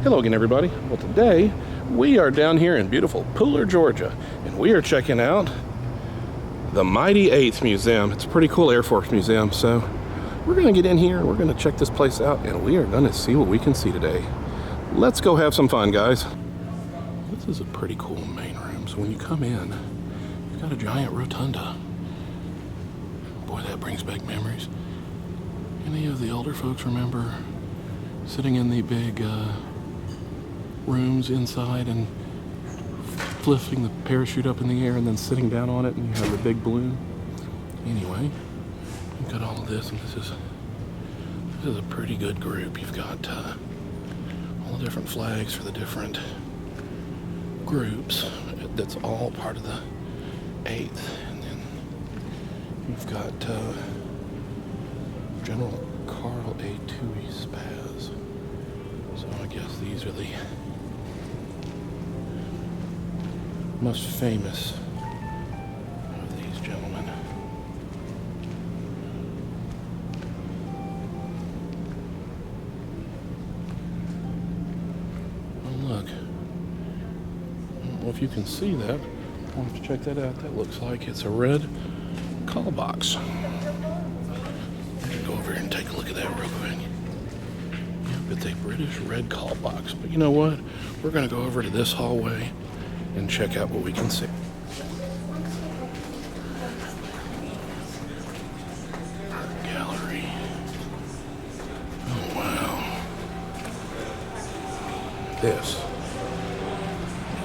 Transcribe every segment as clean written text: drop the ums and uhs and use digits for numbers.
Hello again, everybody. Well, today we are down here in beautiful Pooler, Georgia, and we are checking out the Mighty 8th Museum. It's a pretty cool Air Force museum, so we're going to get in here and we're going to check this place out, and we are going to see what we can see today. Let's go have some fun, guys. This is a pretty cool main room. So when you come in, you've got a giant rotunda. Boy, that brings back memories. Any of the older folks remember sitting in the big rooms inside and lifting the parachute up in the air and then sitting down on it, and you have the big balloon? Anyway, you've got all of this, and this is a pretty good group. You've got all the different flags for the different groups. That's all part of the 8th. And then you've got General Carl A. Toohey Spaz. So I guess these are the most famous of these gentlemen. Oh, look. I don't know if you can see that. I'll have to check that out. That looks like it's a red call box. Go over here and take a look at that real quick. Yep, it's a British red call box. But you know what? We're going to go over to this hallway and check out what we can see. Art gallery. Oh, wow. This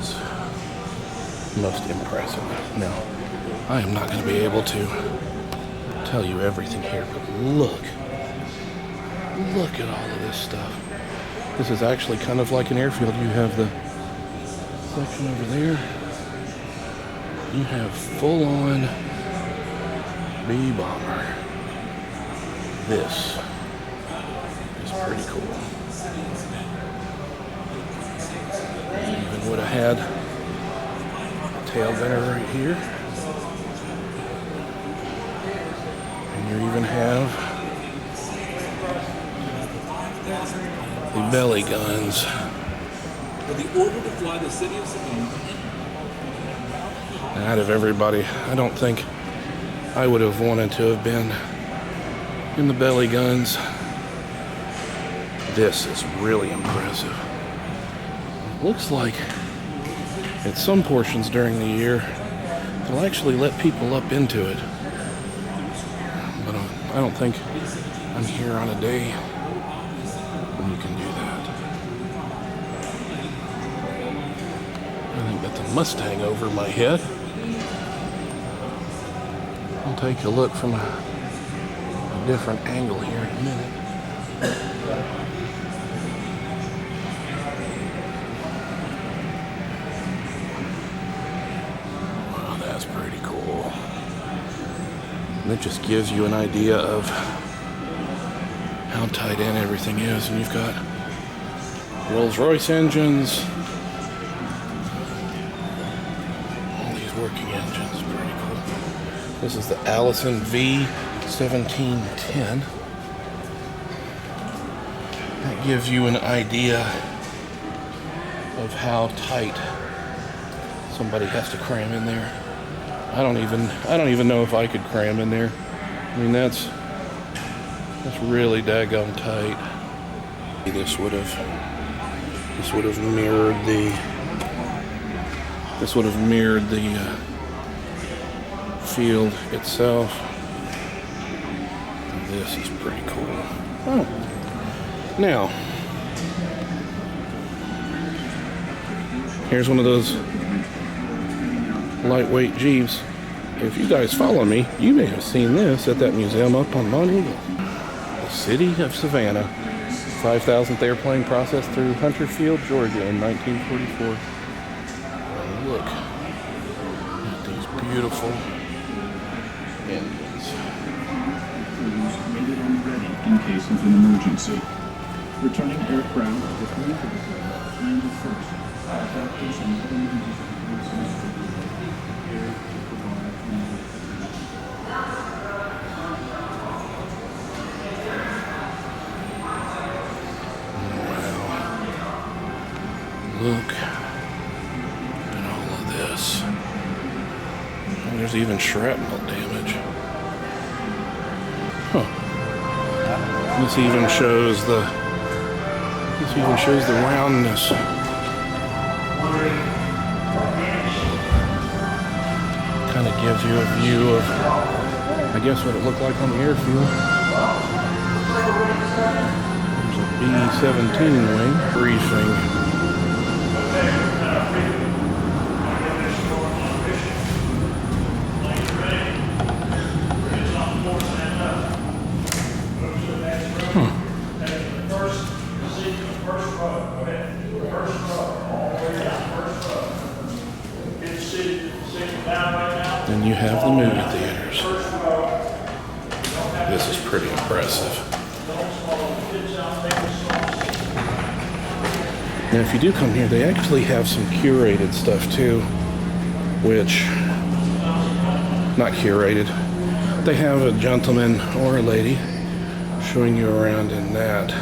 is most impressive. Now, I am not going to be able to tell you everything here, but look at all of this stuff. This is actually kind of like an airfield. You have the section over there. You have full-on B bomber. This is pretty cool. You even would have had a tail gunner right here. You even have the belly guns. For the order to fly the city of Savannah. Out of everybody, I don't think I would have wanted to have been in the belly guns. This is really impressive. It looks like at some portions during the year, they'll actually let people up into it. But I don't think I'm here on a day when you can do that. I think that's a Mustang over my head. I'll take a look from a different angle here in a minute. Wow, that's pretty cool. And it just gives you an idea of how tight in everything is. And you've got Rolls-Royce engines. All these working engines, pretty cool. This is the Allison V1710. That gives you an idea of how tight somebody has to cram in there. I don't even know if I could cram in there. I mean, that's really daggone tight. This would have mirrored the field itself. This is pretty cool. Oh. Now, here's one of those lightweight Jeeps. If you guys follow me, you may have seen this at that museum up on Mount Eagle. The city of Savannah, 5,000th airplane processed through Hunter Field, Georgia in 1944. And look at these beautiful engines. Ready in case of an emergency. Returning aircraft with landed first. Factors and other emergency services to be prepared to provide Look at all of this. And there's even shrapnel damage. Huh. This even shows the roundness. Kind of gives you a view of, I guess, what it looked like on the airfield. There's a B-17 wing briefing. Then you have the movie theaters. This is pretty impressive. Now, if you do come here, they actually have some curated stuff too, which, not curated, they have a gentleman or a lady showing you around in that.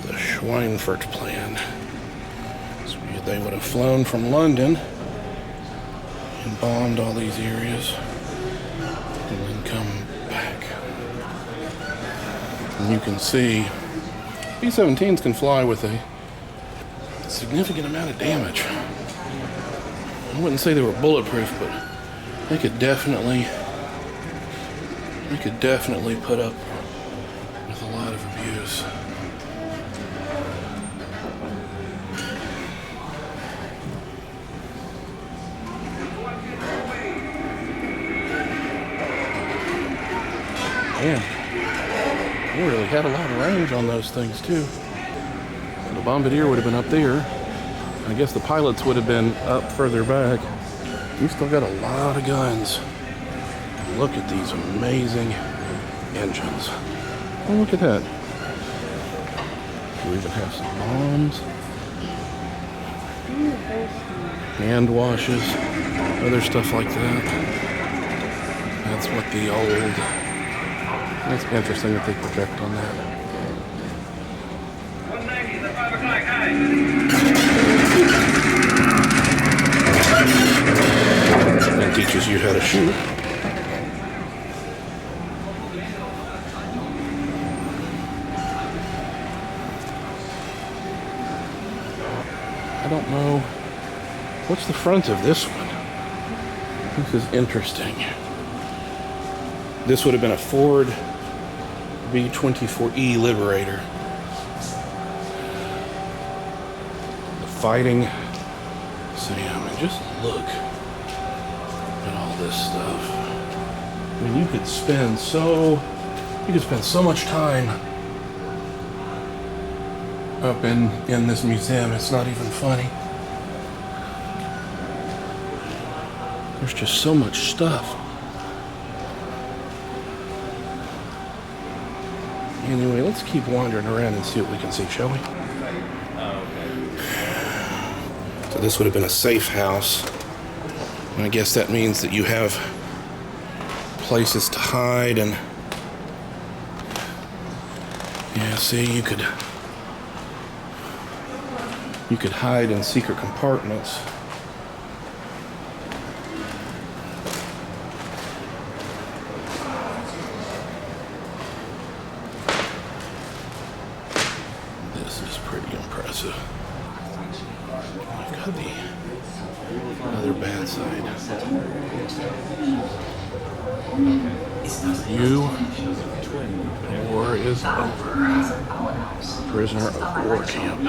The Schweinfurt plan. So they would have flown from London and bombed all these areas and then come back. And you can see B-17s can fly with a significant amount of damage. I wouldn't say they were bulletproof, but they could definitely put up with a lot of abuse. Man, we really had a lot of range on those things too. The Bombardier would have been up there. I guess the pilots would have been up further back. You still got a lot of guns. Look at these amazing engines. Oh, look at that. We even have some bombs, hand washes, other stuff like that. That's what the old... That's interesting that they project on that. That teaches you how to shoot. I don't know. What's the front of this one? This is interesting. This would have been a Ford B-24E Liberator. The Fighting Sam. And just look at all this stuff. I mean, you could spend so much time up in this museum. It's not even funny. There's just so much stuff. Anyway, let's keep wandering around and see what we can see, shall we? So this would have been a safe house. And I guess that means that you have places to hide and... Yeah, see, you could hide in secret compartments. This is pretty impressive. You've got the other bad side. War is over. Prisoner of war camp.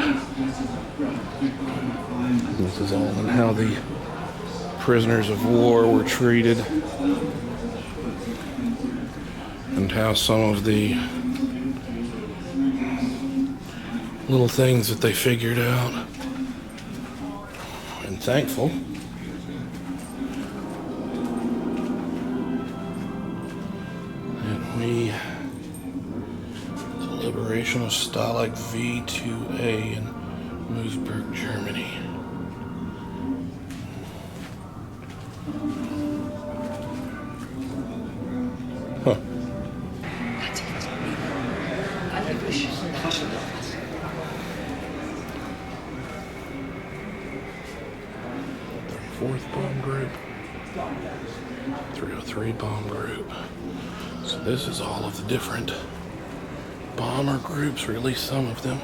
This is all on how the prisoners of war were treated and how some of the little things that they figured out. And thankful. The liberation of Stalag V2A in Moosburg, Germany. Huh. bomb group. 303 bomb group. So this is all of the different bomber groups, or at least some of them.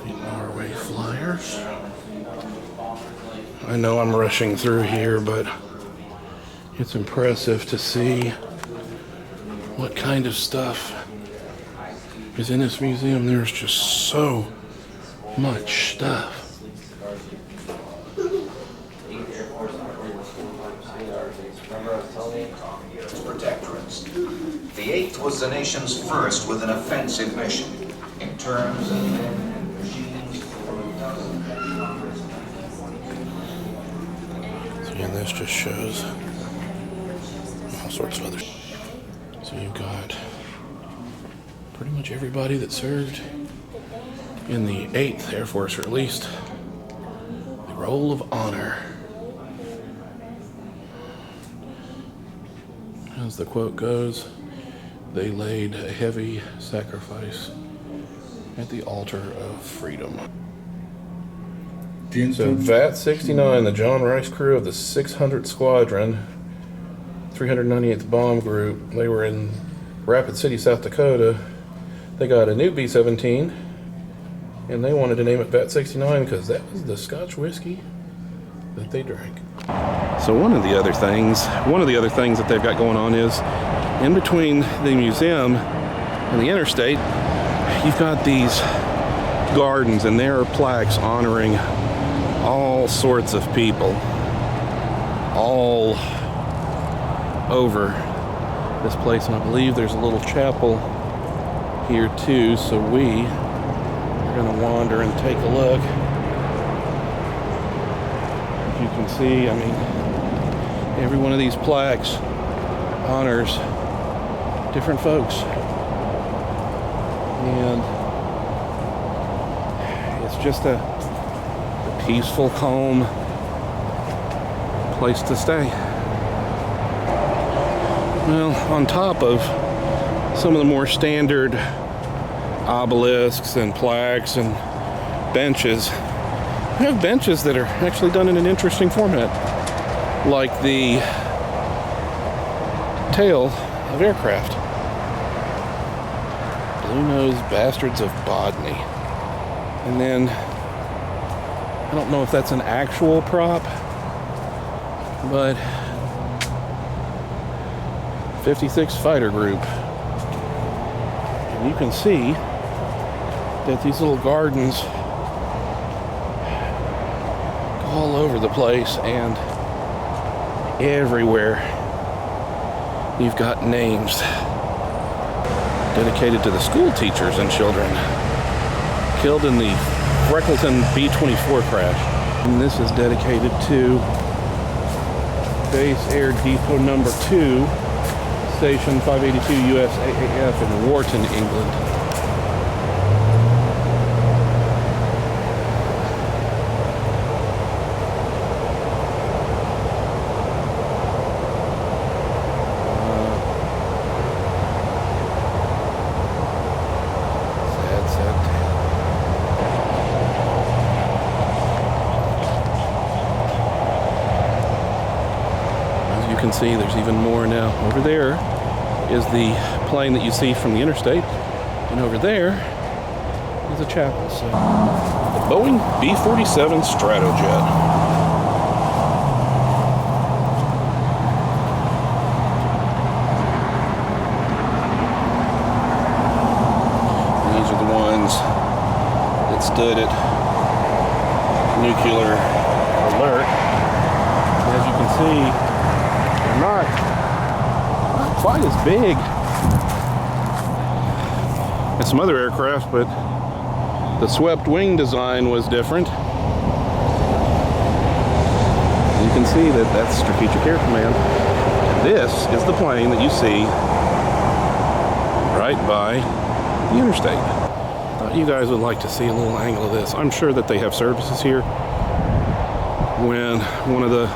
The Norway Flyers. I know I'm rushing through here, but it's impressive to see what kind of stuff is in this museum. There's just so much stuff. Protectorates. The 8th was the nation's first with an offensive mission in terms of men and machines. See, and this just shows all sorts of other. So you've got pretty much everybody that served in the 8th Air Force, or at least the Roll of Honor. As the quote goes, they laid a heavy sacrifice at the altar of freedom. So VAT 69, the John Rice crew of the 600th Squadron, 398th Bomb Group, they were in Rapid City, South Dakota. They got a new B-17, and they wanted to name it VAT 69 because that was the Scotch whiskey that they drank. So one of the other things that they've got going on is, in between the museum and the interstate, you've got these gardens, and there are plaques honoring all sorts of people all over this place. And I believe there's a little chapel here too, so we are going to wander and take a look. As you can see, I mean, every one of these plaques honors different folks, and it's just a peaceful, calm place to stay. Well, on top of some of the more standard obelisks and plaques and benches, we have benches that are actually done in an interesting format, like the tail of aircraft. Blue-nosed bastards of Bodney. And then, I don't know if that's an actual prop, but 56 Fighter Group. And you can see that these little gardens go all over the place, and everywhere you've got names dedicated to the school teachers and children killed in the Freckleton B-24 crash. And this is dedicated to Base Air Depot number 2, Station 582 USAAF in Wharton, England. You can see there's even more now. Over there is the plane that you see from the interstate, and over there is a chapel. So, the Boeing B-47 Stratojet. These are the ones that stood at nuclear alert. As you can see, not quite as big as some other aircraft, but the swept wing design was different. You can see that that's Strategic Air Command. This is the plane that you see right by the interstate. Thought you guys would like to see a little angle of this. I'm sure that they have services here when one of the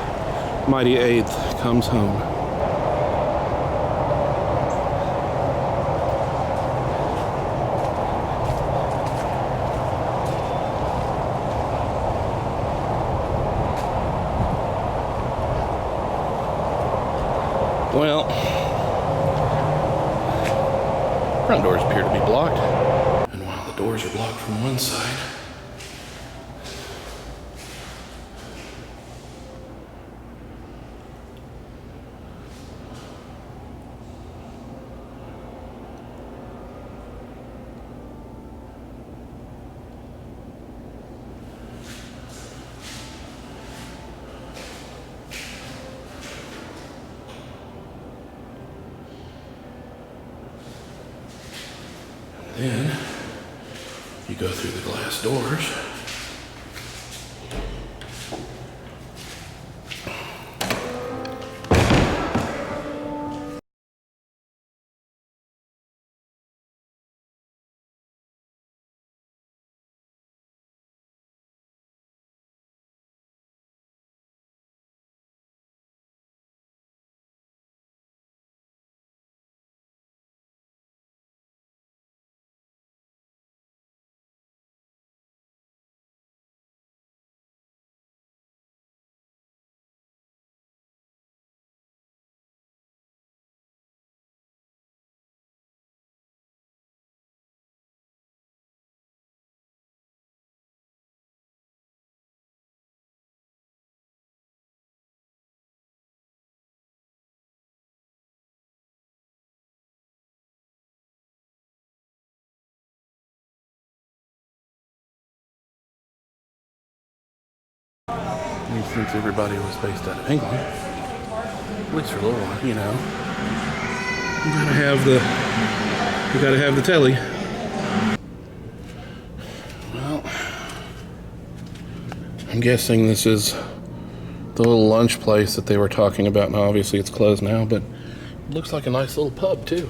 Mighty 8th comes home. Well, front doors appear to be blocked. And while the doors are blocked from one side, then you go through the glass doors. And since everybody was based out of England, at least for a little while, you know, you gotta have the telly. Well, I'm guessing this is the little lunch place that they were talking about. Now, obviously it's closed now, but it looks like a nice little pub too.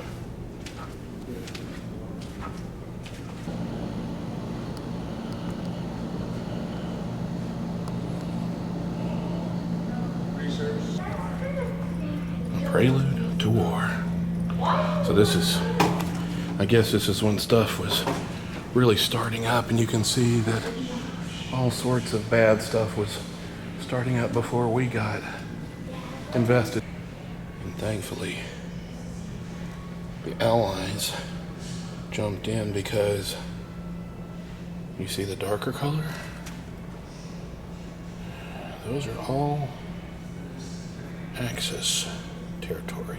Prelude to War. So this is, I guess this is when stuff was really starting up, and you can see that all sorts of bad stuff was starting up before we got invested. And thankfully, the Allies jumped in because you see the darker color? Those are all Axis territory.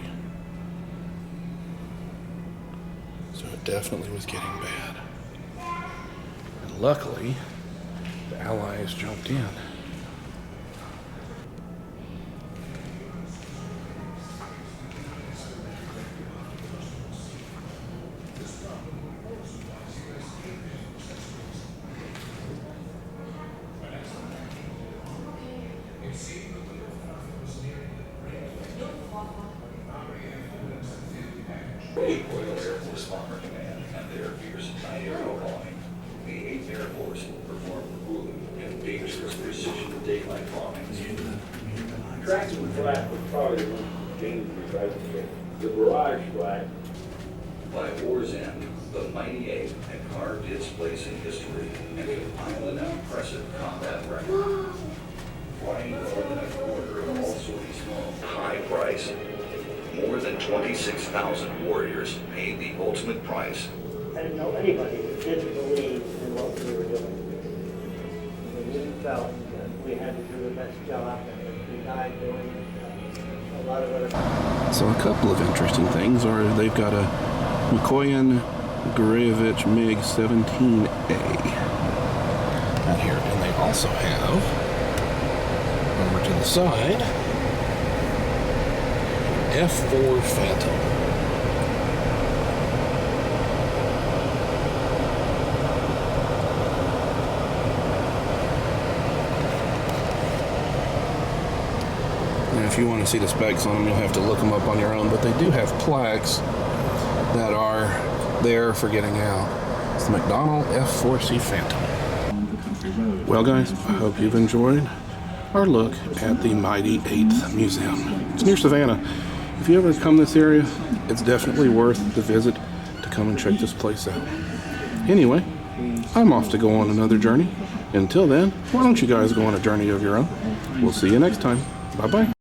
So it definitely was getting bad. And luckily, the Allies jumped in. Airforce Bomber Command and their fierce anti-aerial bombing. The 8th Air Force performed grueling and dangerous precision daylight bombings. Traction flat was probably the most dangerous, I would say. The barrage flat. By war's end, the mighty 8th had carved its place in history and compiled an impressive combat record. Flying more than a quarter of all sorties small. High price. More than 26,000 warriors paid the ultimate price. I didn't know anybody that didn't believe in what we were doing. We felt that we had to do the best job, and if we died doing it, a lot of other... So a couple of interesting things are they've got a Mikoyan Gurevich MiG-17A out here, and they also have, over to the side, F4 Phantom. Now, if you want to see the specs on them, you'll have to look them up on your own, but they do have plaques that are there for getting out. It's the McDonnell F4C Phantom. Well, guys, I hope you've enjoyed our look at the Mighty 8th Museum. It's near Savannah. If you ever come this area, it's definitely worth the visit to come and check this place out. Anyway, I'm off to go on another journey. Until then, why don't you guys go on a journey of your own? We'll see you next time. Bye-bye.